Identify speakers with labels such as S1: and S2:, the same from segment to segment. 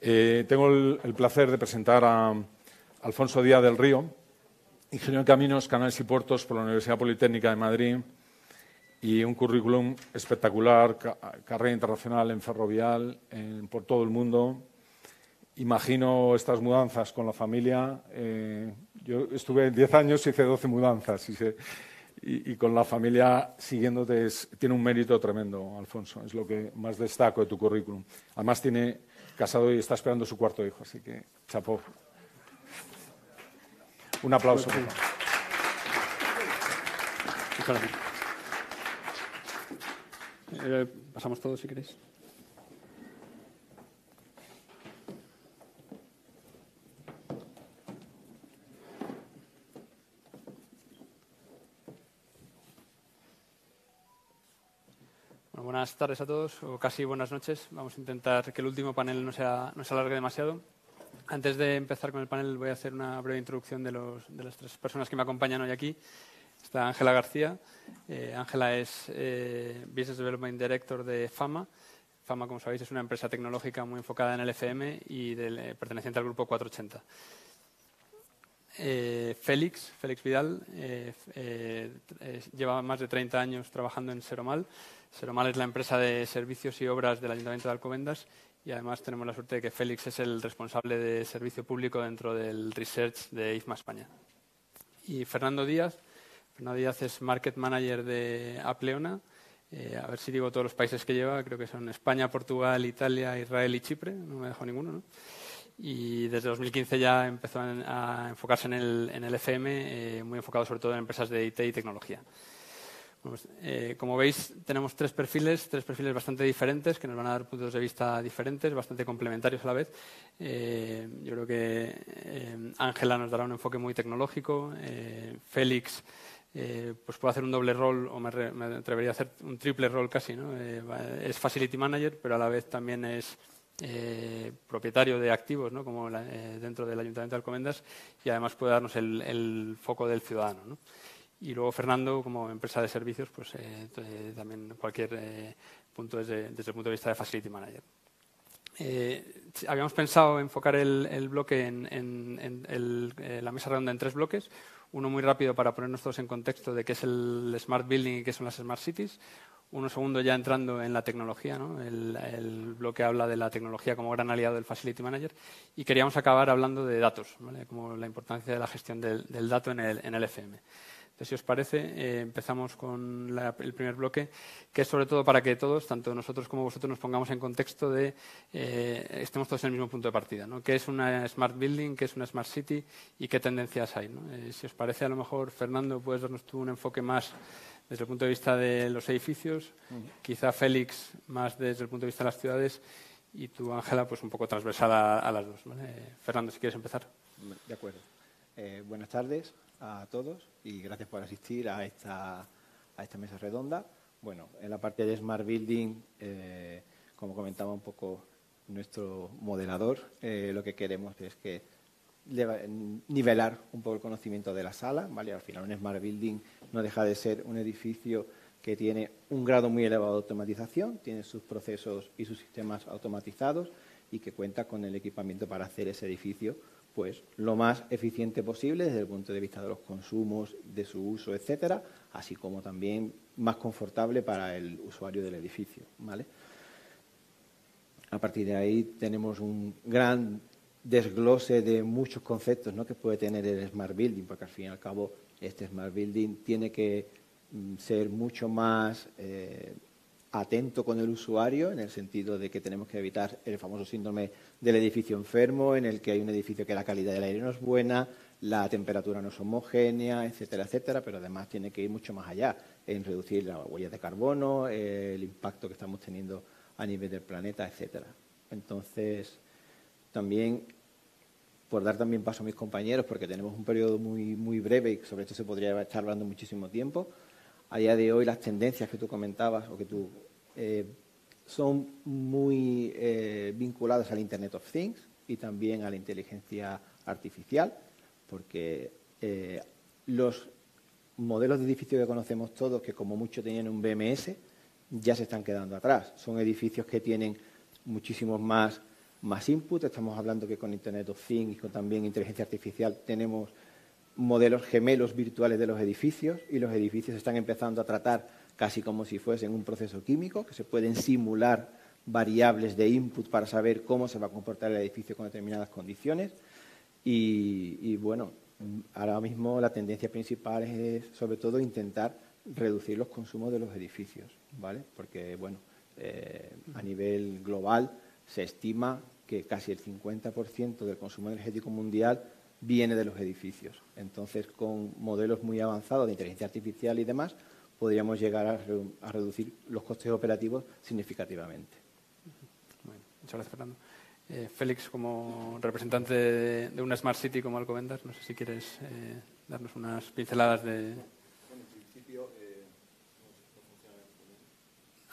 S1: Tengo el placer de presentar a Alfonso Díaz del Río, ingeniero en Caminos, Canales y Puertos por la Universidad Politécnica de Madrid, y un currículum espectacular, carrera internacional en ferrovial, por todo el mundo. Imagino estas mudanzas con la familia. Yo estuve 10 años y hice 12 mudanzas y con la familia siguiéndote tiene un mérito tremendo, Alfonso. Es lo que más destaco de tu currículum. Además tiene casado y está esperando su cuarto hijo, así que chapó. Un aplauso.
S2: Pasamos todos, si queréis. Bueno, buenas tardes a todos, o casi buenas noches. Vamos a intentar que el último panel no se alargue demasiado. Antes de empezar con el panel voy a hacer una breve introducción de las tres personas que me acompañan hoy aquí. Está Ángela García. Ángela es Business Development Director de Fama. Fama, como sabéis, es una empresa tecnológica muy enfocada en el FM y perteneciente al grupo 480. Félix Vidal lleva más de 30 años trabajando en Seromal. Seromal es la empresa de servicios y obras del Ayuntamiento de Alcobendas y además tenemos la suerte de que Félix es el responsable de servicio público dentro del Research de IFMA España. Y Fernando Díaz es Market Manager de Apleona. A ver si digo todos los países que lleva, creo que son España, Portugal, Italia, Israel y Chipre, no me dejo ninguno, ¿no? Y desde 2015 ya empezó a enfocarse en el FM, muy enfocado sobre todo en empresas de IT y tecnología. Bueno, pues, como veis, tenemos tres perfiles bastante diferentes que nos van a dar puntos de vista diferentes, bastante complementarios a la vez. Yo creo que Ángela nos dará un enfoque muy tecnológico, Félix pues puede hacer un doble rol, o me atrevería a hacer un triple rol casi, ¿no? Es Facility Manager, pero a la vez también es propietario de activos, ¿no? Como dentro del Ayuntamiento de Alcobendas, y además puede darnos el foco del ciudadano, ¿no? Y luego Fernando, como empresa de servicios, pues también cualquier punto desde el punto de vista de Facility Manager. Habíamos pensado enfocar el bloque la mesa redonda en tres bloques. Uno muy rápido para ponernos todos en contexto de qué es el Smart Building y qué son las Smart Cities. Uno segundo ya entrando en la tecnología, ¿no? El bloque habla de la tecnología como gran aliado del Facility Manager. Y queríamos acabar hablando de datos, ¿vale? Como la importancia de la gestión del dato en el FM. Entonces, si os parece, empezamos con el primer bloque, que es sobre todo para que todos, tanto nosotros como vosotros, nos pongamos en contexto de estemos todos en el mismo punto de partida, ¿no? ¿Qué es una Smart Building, qué es una Smart City y qué tendencias hay, ¿no? Si os parece, a lo mejor, Fernando, puedes darnos tú un enfoque más desde el punto de vista de los edificios, quizá Félix más desde el punto de vista de las ciudades y tú, Ángela, pues un poco transversal a las dos, ¿vale? Fernando, si quieres empezar.
S3: De acuerdo. Buenas tardes a todos y gracias por asistir a esta mesa redonda. Bueno, en la parte de Smart Building, como comentaba un poco nuestro moderador, lo que queremos es que nivelar un poco el conocimiento de la sala, ¿vale? Al final un Smart Building no deja de ser un edificio que tiene un grado muy elevado de automatización, tiene sus procesos y sus sistemas automatizados y que cuenta con el equipamiento para hacer ese edificio pues lo más eficiente posible desde el punto de vista de los consumos, de su uso, etcétera, así como también más confortable para el usuario del edificio, ¿vale? A partir de ahí tenemos un gran desglose de muchos conceptos, ¿no?, que puede tener el Smart Building, porque al fin y al cabo este Smart Building tiene que ser mucho más atento con el usuario, en el sentido de que tenemos que evitar el famoso síndrome del edificio enfermo, en el que hay un edificio que la calidad del aire no es buena, la temperatura no es homogénea, etcétera, etcétera, pero además tiene que ir mucho más allá en reducir la huella de carbono, el impacto que estamos teniendo a nivel del planeta, etcétera. Entonces, también, por dar también paso a mis compañeros, porque tenemos un periodo muy breve y sobre esto se podría estar hablando muchísimo tiempo. A día de hoy las tendencias que tú comentabas o que tú son muy vinculadas al Internet of Things y también a la inteligencia artificial, porque los modelos de edificios que conocemos todos, que como mucho tenían un BMS, ya se están quedando atrás. Son edificios que tienen muchísimos más más input. Estamos hablando que con Internet of Things y con también inteligencia artificial tenemos modelos gemelos virtuales de los edificios, y los edificios están empezando a tratar casi como si fuesen un proceso químico, que se pueden simular variables de input para saber cómo se va a comportar el edificio con determinadas condiciones. Y bueno, ahora mismo la tendencia principal es sobre todo intentar reducir los consumos de los edificios, ¿vale? Porque, bueno, a nivel global se estima que casi el 50% del consumo energético mundial viene de los edificios. Entonces, con modelos muy avanzados de inteligencia artificial y demás, podríamos llegar a reducir los costes operativos significativamente.
S2: Bueno, muchas gracias, Fernando. Félix, como representante de una Smart City como Alcobendas, no sé si quieres darnos unas pinceladas de...
S4: Bueno, en principio,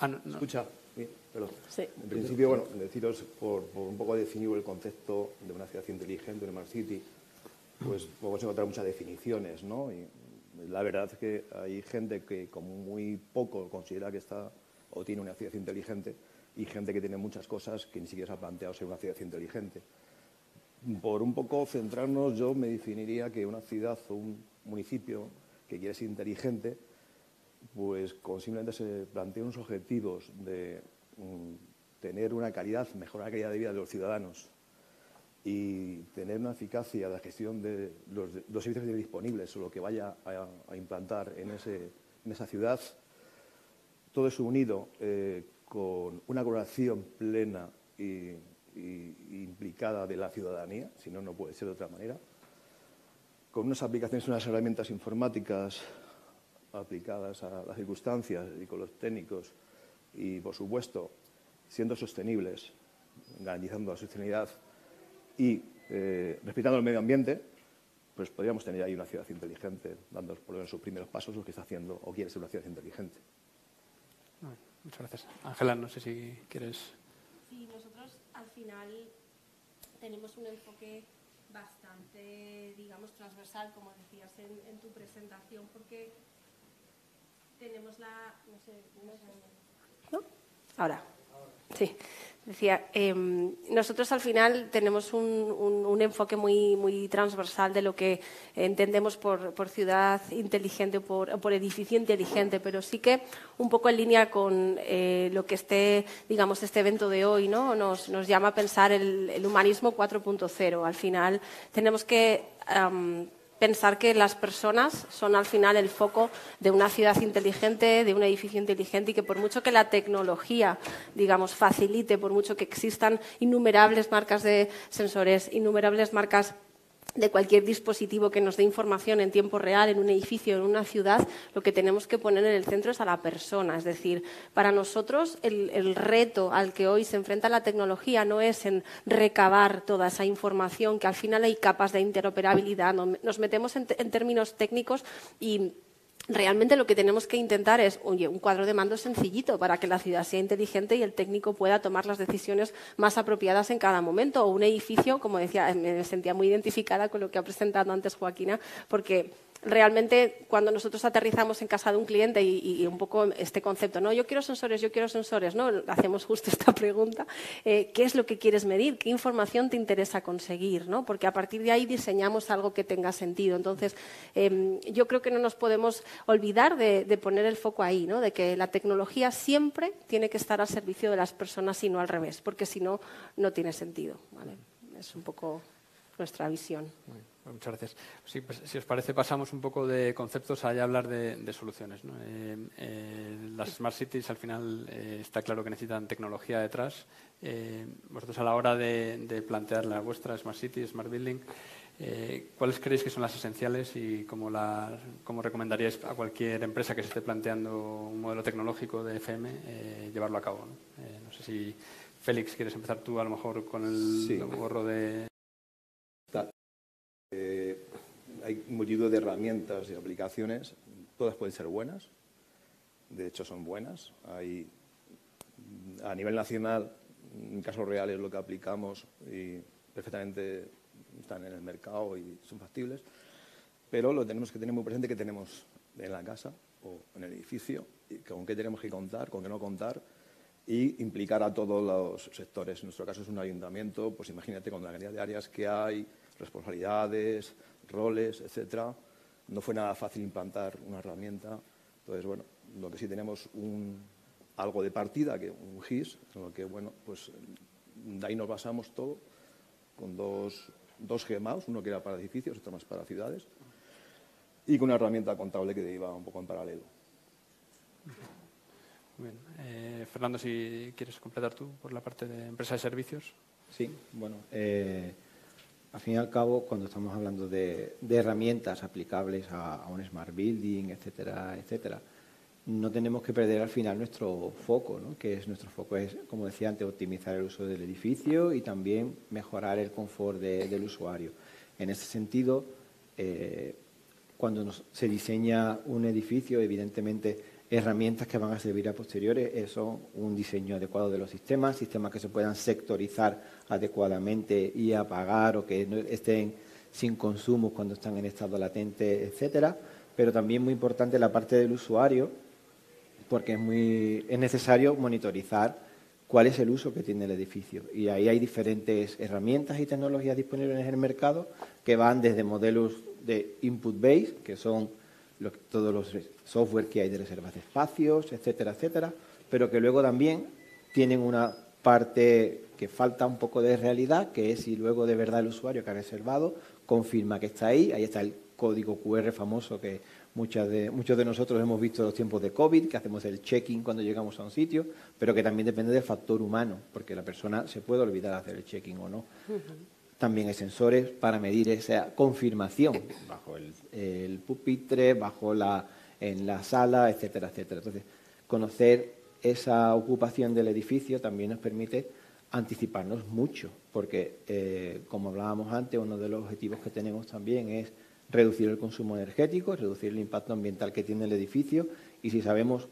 S4: no. ¿Escucha? Bien, perdón. Sí. En principio, bueno, deciros por un poco definir el concepto de una ciudad inteligente, una Smart City, pues podemos encontrar muchas definiciones, ¿no? Y la verdad es que hay gente que como muy poco considera que está o tiene una ciudad inteligente, y gente que tiene muchas cosas que ni siquiera se ha planteado ser una ciudad inteligente. Por un poco centrarnos, yo me definiría que una ciudad o un municipio que quiere ser inteligente, pues con simplemente se plantea unos objetivos de tener una calidad, mejorar la calidad de vida de los ciudadanos y tener una eficacia de la gestión de los servicios disponibles o lo que vaya a implantar en esa ciudad. Todo eso unido con una colaboración plena y implicada de la ciudadanía, si no, no puede ser de otra manera, con unas aplicaciones, unas herramientas informáticas aplicadas a las circunstancias y con los técnicos y, por supuesto, siendo sostenibles, garantizando la sostenibilidad y respetando el medio ambiente, pues podríamos tener ahí una ciudad inteligente, dando por lo menos sus primeros pasos, lo que está haciendo o quiere ser una ciudad inteligente.
S2: Muchas gracias. Ángela, no sé si quieres...
S5: Sí, nosotros al final tenemos un enfoque bastante, digamos, transversal, como decías en tu presentación, porque tenemos la... ¿No? Ahora. Sí. Decía, nosotros al final tenemos un enfoque muy transversal de lo que entendemos por ciudad inteligente o por edificio inteligente, pero sí que un poco en línea con lo que este evento de hoy, ¿no? nos llama a pensar el humanismo 4.0. Al final tenemos que pensar que las personas son al final el foco de una ciudad inteligente, de un edificio inteligente, y que por mucho que la tecnología, facilite, por mucho que existan innumerables marcas de sensores, innumerables marcas de cualquier dispositivo que nos dé información en tiempo real en un edificio, en una ciudad, lo que tenemos que poner en el centro es a la persona. Es decir, para nosotros el reto al que hoy se enfrenta la tecnología no es en recabar toda esa información, que al final hay capas de interoperabilidad. Nos metemos en términos técnicos y realmente lo que tenemos que intentar es, un cuadro de mando sencillito para que la ciudad sea inteligente y el técnico pueda tomar las decisiones más apropiadas en cada momento. O un edificio, como decía, me sentía muy identificada con lo que ha presentado antes Joaquina, porque realmente cuando nosotros aterrizamos en casa de un cliente y un poco este concepto, ¿no? Yo quiero sensores, ¿no? Hacemos justo esta pregunta, ¿qué es lo que quieres medir? ¿Qué información te interesa conseguir? ¿No? Porque a partir de ahí diseñamos algo que tenga sentido. Entonces, yo creo que no nos podemos olvidar de poner el foco ahí, ¿no? De que la tecnología siempre tiene que estar al servicio de las personas y no al revés, porque si no, no tiene sentido, ¿vale? Es un poco nuestra visión.
S2: Muchas gracias. Sí, pues, si os parece, pasamos un poco de conceptos a ya hablar de soluciones, ¿no? Las Smart Cities, al final, está claro que necesitan tecnología detrás. Vosotros, a la hora de plantear la vuestra Smart City, Smart Building, ¿cuáles creéis que son las esenciales y cómo recomendaríais a cualquier empresa que se esté planteando un modelo tecnológico de FM llevarlo a cabo, ¿no? No sé si, Félix, quieres empezar tú a lo mejor con el gorro de...
S4: Hay multitud de herramientas y aplicaciones, todas pueden ser buenas, de hecho son buenas. A nivel nacional, en casos reales, lo que aplicamos y perfectamente están en el mercado y son factibles, pero lo tenemos que tener muy presente que tenemos en la casa o en el edificio, y con qué tenemos que contar, con qué no contar, y implicar a todos los sectores. En nuestro caso es un ayuntamiento, pues imagínate con la cantidad de áreas que hay, responsabilidades, roles, etcétera. No fue nada fácil implantar una herramienta. Entonces, bueno, lo que sí tenemos algo de partida, que un GIS, en lo que, bueno, pues de ahí nos basamos todo, con dos GMAUs, uno que era para edificios, otro más para ciudades, y con una herramienta contable que iba un poco en paralelo.
S2: Bien. Fernando, si quieres completar tú por la parte de empresa de servicios.
S3: Sí, bueno, al fin y al cabo, cuando estamos hablando de herramientas aplicables a un Smart Building, etcétera, etcétera, no tenemos que perder al final nuestro foco, ¿no? Nuestro foco es, como decía antes, optimizar el uso del edificio y también mejorar el confort del usuario. En ese sentido, cuando se diseña un edificio, evidentemente, herramientas que van a servir a posteriores son un diseño adecuado de los sistemas que se puedan sectorizar adecuadamente y apagar o que no estén sin consumo cuando están en estado latente, etcétera. Pero también muy importante la parte del usuario, porque es necesario monitorizar cuál es el uso que tiene el edificio. Y ahí hay diferentes herramientas y tecnologías disponibles en el mercado que van desde modelos de input base, que son todos los software que hay de reservas de espacios, etcétera, etcétera, pero que luego también tienen una parte que falta un poco de realidad, que es si luego de verdad el usuario que ha reservado confirma que está ahí está el código QR famoso que muchos de nosotros hemos visto en los tiempos de COVID, que hacemos el check-in cuando llegamos a un sitio, pero que también depende del factor humano, porque la persona se puede olvidar de hacer el check-in o no. También hay sensores para medir esa confirmación bajo el pupitre, en la sala, etcétera, etcétera. Entonces, conocer esa ocupación del edificio también nos permite anticiparnos mucho, porque, como hablábamos antes, uno de los objetivos que tenemos también es reducir el consumo energético, reducir el impacto ambiental que tiene el edificio, y si sabemos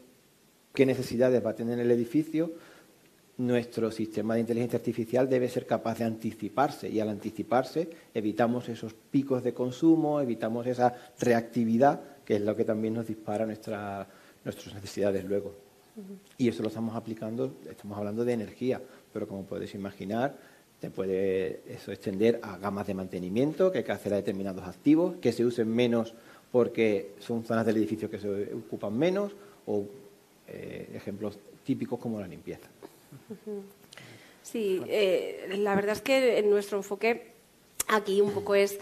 S3: qué necesidades va a tener el edificio, nuestro sistema de inteligencia artificial debe ser capaz de anticiparse, y al anticiparse evitamos esos picos de consumo, evitamos esa reactividad, que es lo que también nos dispara nuestras necesidades luego. Y eso lo estamos aplicando, estamos hablando de energía, pero como puedes imaginar, te puede eso extender a gamas de mantenimiento, que hay que hacer a determinados activos, que se usen menos porque son zonas del edificio que se ocupan menos, o ejemplos típicos como la limpieza.
S5: Sí, la verdad es que en nuestro enfoque aquí un poco es,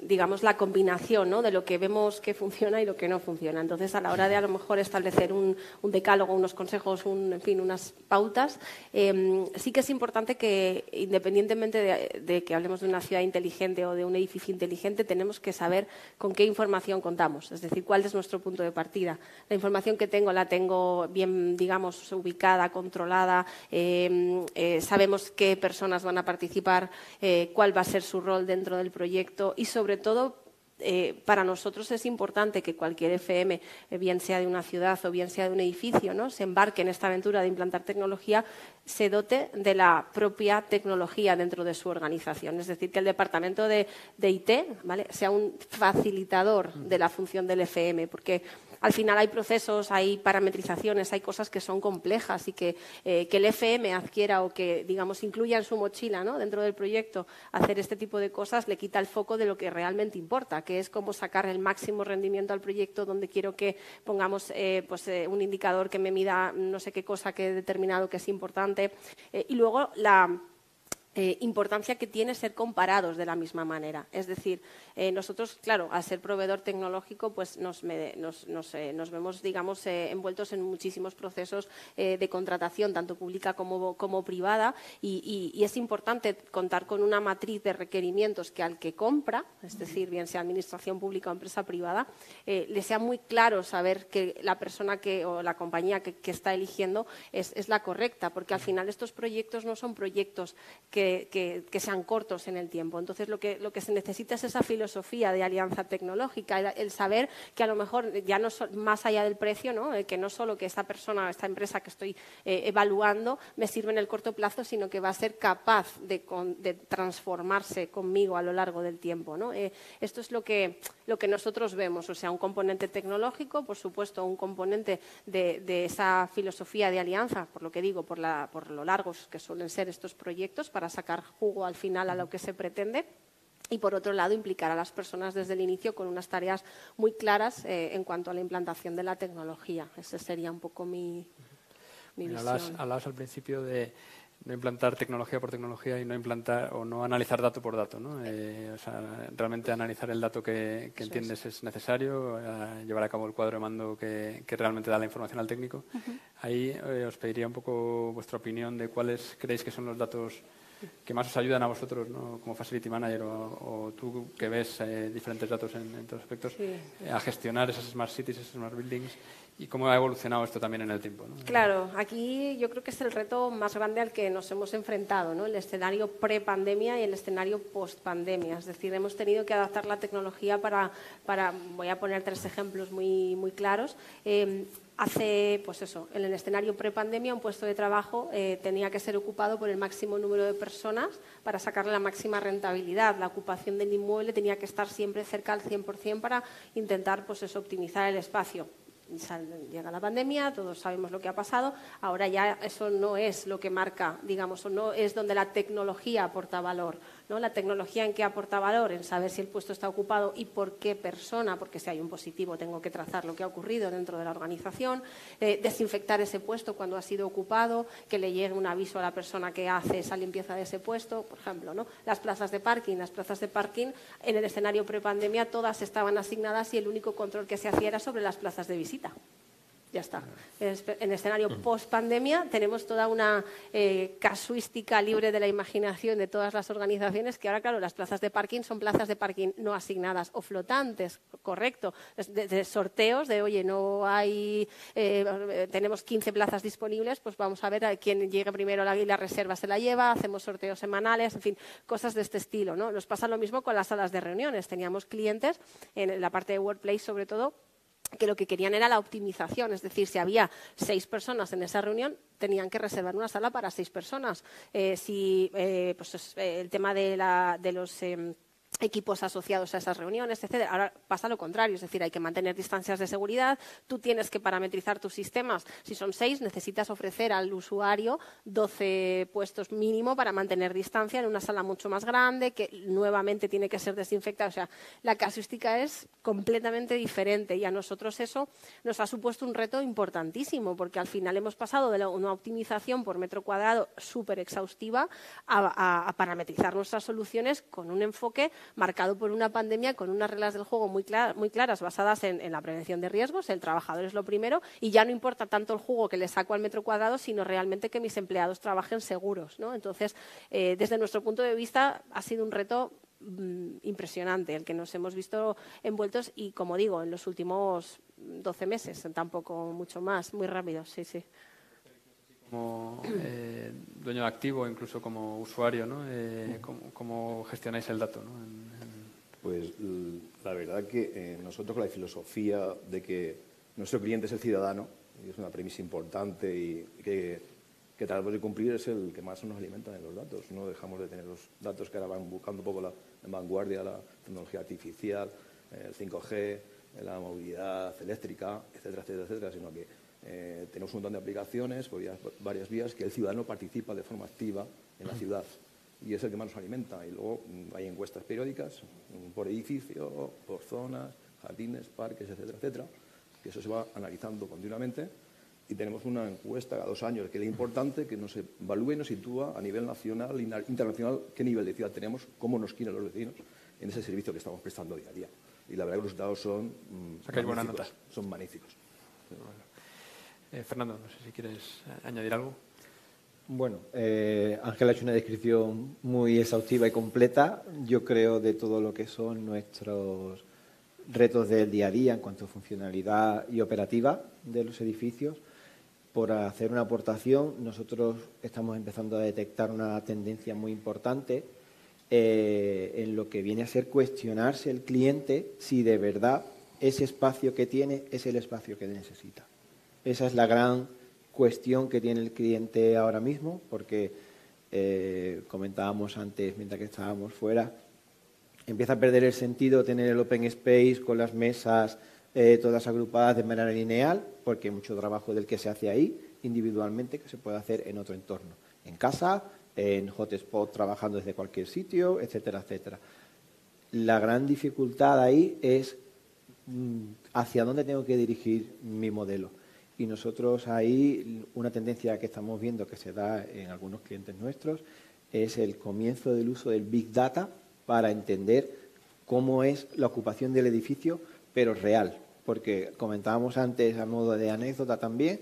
S5: digamos, la combinación, ¿no?, de lo que vemos que funciona y lo que no funciona. Entonces, a la hora de a lo mejor establecer un decálogo, unos consejos, en fin, unas pautas, sí que es importante que, independientemente de que hablemos de una ciudad inteligente o de un edificio inteligente, tenemos que saber con qué información contamos, es decir, cuál es nuestro punto de partida. La información que tengo la tengo bien, digamos, ubicada, controlada, sabemos qué personas van a participar, cuál va a ser su rol dentro del proyecto y, sobre todo, para nosotros es importante que cualquier FM, bien sea de una ciudad o bien sea de un edificio, ¿no?, se embarque en esta aventura de implantar tecnología, se dote de la propia tecnología dentro de su organización. Es decir, que el departamento de IT, ¿vale?, sea un facilitador de la función del FM, porque al final hay procesos, hay parametrizaciones, hay cosas que son complejas y que el FM adquiera o que, digamos, incluya en su mochila, ¿no?, dentro del proyecto, hacer este tipo de cosas le quita el foco de lo que realmente importa, que es cómo sacar el máximo rendimiento al proyecto, donde quiero que pongamos un indicador que me mida no sé qué cosa que he determinado que es importante. Y luego la importancia que tiene ser comparados de la misma manera. Es decir, nosotros, claro, al ser proveedor tecnológico, pues nos vemos, digamos, envueltos en muchísimos procesos de contratación, tanto pública como privada, y es importante contar con una matriz de requerimientos que al que compra, es decir, bien sea administración pública o empresa privada, le sea muy claro saber que la persona o la compañía que está eligiendo es la correcta, porque al final estos proyectos no son proyectos que que sean cortos en el tiempo. Entonces, lo que se necesita es esa filosofía de alianza tecnológica, el saber que a lo mejor, ya no más allá del precio, ¿no? Que no solo que esta persona, esta empresa que estoy evaluando me sirve en el corto plazo, sino que va a ser capaz de transformarse conmigo a lo largo del tiempo, ¿no? Esto es lo que nosotros vemos, o sea, un componente tecnológico, por supuesto, un componente de esa filosofía de alianza, por lo que digo, por lo largos que suelen ser estos proyectos, para sacar jugo al final a lo que se pretende. Y, por otro lado, implicar a las personas desde el inicio con unas tareas muy claras en cuanto a la implantación de la tecnología. Esa sería un poco mi visión.
S2: Hablabas al principio de no implantar tecnología por tecnología y no implantar o no analizar dato por dato, ¿no? O sea, realmente analizar el dato que entiendes es necesario, llevar a cabo el cuadro de mando que realmente da la información al técnico. Ahí os pediría un poco vuestra opinión de cuáles creéis que son los datos que más os ayudan a vosotros, ¿no? Como Facility Manager o tú que ves diferentes datos en todos aspectos, a gestionar esas Smart Cities, esas Smart Buildings, y cómo ha evolucionado esto también en el tiempo, ¿no?
S5: Claro, aquí yo creo que es el reto más grande al que nos hemos enfrentado, ¿no? El escenario pre-pandemia y el escenario post-pandemia. Es decir, hemos tenido que adaptar la tecnología para voy a poner 3 ejemplos muy, muy claros. Pues eso, en el escenario prepandemia un puesto de trabajo tenía que ser ocupado por el máximo número de personas para sacarle la máxima rentabilidad. La ocupación del inmueble tenía que estar siempre cerca al 100% para intentar, pues eso, optimizar el espacio. Llega la pandemia, todos sabemos lo que ha pasado, ahora ya eso no es lo que marca, digamos, o no es donde la tecnología aporta valor, ¿no? La tecnología, ¿en qué aporta valor? En saber si el puesto está ocupado y por qué persona, porque si hay un positivo tengo que trazar lo que ha ocurrido dentro de la organización, desinfectar ese puesto cuando ha sido ocupado, que le llegue un aviso a la persona que hace esa limpieza de ese puesto, por ejemplo, ¿no? Las plazas de parking en el escenario prepandemia todas estaban asignadas y el único control que se hacía era sobre las plazas de visita. Ya está. En el escenario post-pandemia tenemos toda una casuística libre de la imaginación de todas las organizaciones que ahora, claro, las plazas de parking son plazas de parking no asignadas o flotantes, correcto, de sorteos de, oye, no hay, tenemos 15 plazas disponibles, pues vamos a ver a quién llegue primero y la reserva se la lleva, hacemos sorteos semanales, en fin, cosas de este estilo, ¿no? Nos pasa lo mismo con las salas de reuniones. Teníamos clientes, en la parte de Workplace sobre todo, que lo que querían era la optimización, es decir, si había 6 personas en esa reunión, tenían que reservar una sala para 6 personas. El tema de los equipos asociados a esas reuniones, etcétera. Ahora pasa lo contrario, es decir, hay que mantener distancias de seguridad, tú tienes que parametrizar tus sistemas, si son 6, necesitas ofrecer al usuario 12 puestos mínimo para mantener distancia en una sala mucho más grande, que nuevamente tiene que ser desinfectada, o sea, la casuística es completamente diferente y a nosotros eso nos ha supuesto un reto importantísimo, porque al final hemos pasado de una optimización por metro cuadrado súper exhaustiva a parametrizar nuestras soluciones con un enfoque marcado por una pandemia, con unas reglas del juego muy claras basadas en la prevención de riesgos. El trabajador es lo primero y ya no importa tanto el jugo que le saco al metro cuadrado, sino realmente que mis empleados trabajen seguros, ¿no? Entonces, desde nuestro punto de vista, ha sido un reto impresionante el que nos hemos visto envueltos y, como digo, en los últimos 12 meses, tampoco mucho más, muy rápido, sí.
S2: Como dueño de activo, incluso como usuario, ¿no? ¿Cómo gestionáis el dato, ¿no?
S4: Pues la verdad que nosotros con la filosofía de que nuestro cliente es el ciudadano, y es una premisa importante y que tratamos de cumplir, es el que más nos alimenta de los datos. No dejamos de tener los datos que ahora van buscando un poco la vanguardia, la tecnología artificial, el 5G, la movilidad eléctrica, etcétera, sino que tenemos un montón de aplicaciones por varias vías que el ciudadano participa de forma activa en la ciudad y es el que más nos alimenta. Y luego hay encuestas periódicas por edificio, por zonas, jardines, parques, etcétera, que eso se va analizando continuamente y tenemos una encuesta cada 2 años que es importante, que nos evalúe y nos sitúa a nivel nacional e internacional qué nivel de ciudad tenemos, cómo nos quieren los vecinos en ese servicio que estamos prestando día a día. Y la verdad que los resultados son magníficos. Son magníficos.
S2: Fernando, no sé si quieres añadir algo.
S3: Bueno, Ángel ha hecho una descripción muy exhaustiva y completa, yo creo, de todo lo que son nuestros retos del día a día en cuanto a funcionalidad y operativa de los edificios. por hacer una aportación. Nosotros estamos empezando a detectar una tendencia muy importante en lo que viene a ser cuestionarse el cliente si de verdad ese espacio que tiene es el espacio que necesita. Esa es la gran cuestión que tiene el cliente ahora mismo, porque comentábamos antes, mientras que estábamos fuera, empieza a perder el sentido tener el open space con las mesas todas agrupadas de manera lineal, porque hay mucho trabajo del que se hace ahí individualmente que se puede hacer en otro entorno, en casa, en hotspot, trabajando desde cualquier sitio, etcétera, etcétera. La gran dificultad ahí es hacia dónde tengo que dirigir mi modelo. Y nosotros ahí, una tendencia que estamos viendo que se da en algunos clientes nuestros, es el comienzo del uso del Big Data para entender cómo es la ocupación del edificio, pero real. Porque comentábamos antes, a modo de anécdota también,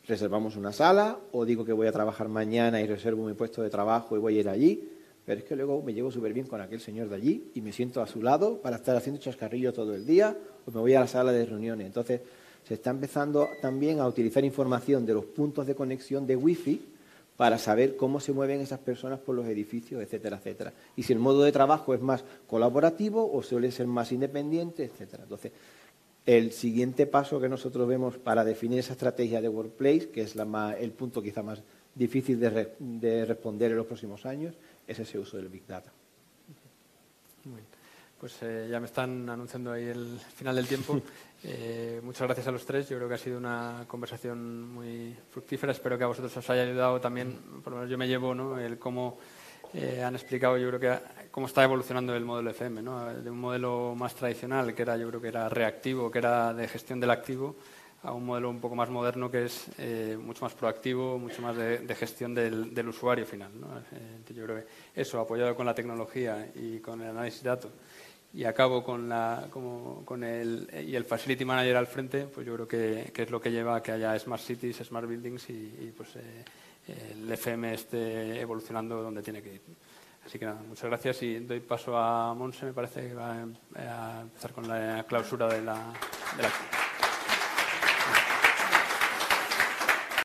S3: reservamos una sala o digo que voy a trabajar mañana y reservo mi puesto de trabajo y voy a ir allí, pero es que luego me llevo súper bien con aquel señor de allí y me siento a su lado para estar haciendo chascarrillos todo el día o me voy a la sala de reuniones. Entonces, se está empezando también a utilizar información de los puntos de conexión de Wi-Fi para saber cómo se mueven esas personas por los edificios, etcétera, etcétera. Y si el modo de trabajo es más colaborativo o suele ser más independiente, etcétera. Entonces, el siguiente paso que nosotros vemos para definir esa estrategia de Workplace, que es el punto quizá más difícil de responder en los próximos años, es ese uso del Big Data.
S2: Muy bien. Pues ya me están anunciando ahí el final del tiempo. Muchas gracias a los tres. Yo creo que ha sido una conversación muy fructífera. Espero que a vosotros os haya ayudado también, por lo menos yo me llevo, ¿no?, el cómo han explicado, yo creo que cómo está evolucionando el modelo FM, ¿no?, de un modelo más tradicional, que era, yo creo que era reactivo, que era de gestión del activo, a un modelo un poco más moderno que es mucho más proactivo, mucho más de gestión del usuario final, ¿no? Yo creo que eso, apoyado con la tecnología y con el análisis de datos, y acabo con el Facility Manager al frente, pues yo creo que es lo que lleva a que haya Smart Cities, Smart Buildings y pues el FM esté evolucionando donde tiene que ir. Así que nada, muchas gracias y doy paso a Monse, me parece que va a empezar con la clausura de la actividad.